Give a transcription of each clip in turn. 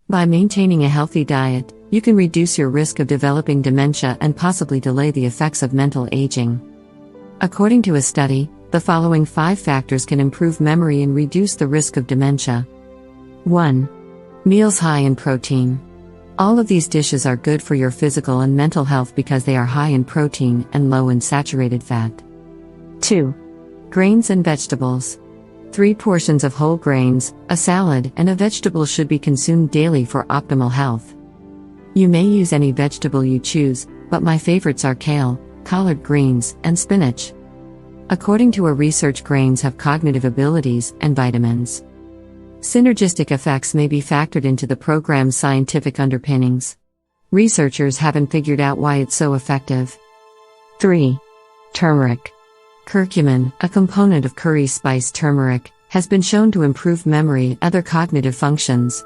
By maintaining a healthy diet, you can reduce your risk of developing dementia and possibly delay the effects of mental aging. According to a study, the following 5 factors can improve memory and reduce the risk of dementia. 1. Meals high in protein. All of these dishes are good for your physical and mental health because they are high in protein and low in saturated fat. 2. Grains and vegetables. 3 portions of whole grains, a salad, and a vegetable should be consumed daily for optimal health. You may use any vegetable you choose, but my favorites are kale, collard greens, and spinach. According to a research, grains have cognitive abilities and vitamins. Synergistic effects may be factored into the program's scientific underpinnings. Researchers haven't figured out why it's so effective. 3. Turmeric. Curcumin, a component of curry spice turmeric, has been shown to improve memory and other cognitive functions.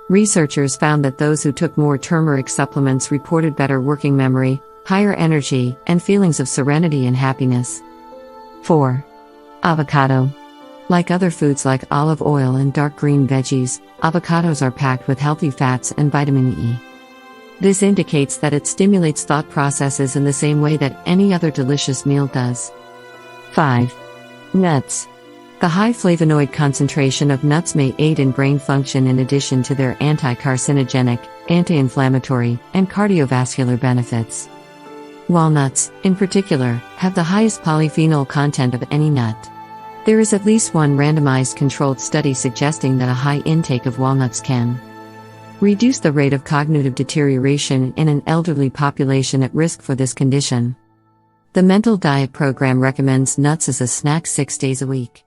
Researchers found that those who took more turmeric supplements reported better working memory, higher energy, and feelings of serenity and happiness. 4. Avocado. Like other foods like olive oil and dark green veggies, avocados are packed with healthy fats and vitamin E. This indicates that it stimulates thought processes in the same way that any other delicious meal does. 5. Nuts. The high flavonoid concentration of nuts may aid in brain function in addition to their anti-carcinogenic, anti-inflammatory, and cardiovascular benefits. Walnuts, in particular, have the highest polyphenol content of any nut. There is at least one randomized controlled study suggesting that a high intake of walnuts can reduce the rate of cognitive deterioration in an elderly population at risk for this condition. The Mental Diet Program recommends nuts as a snack 6 days a week.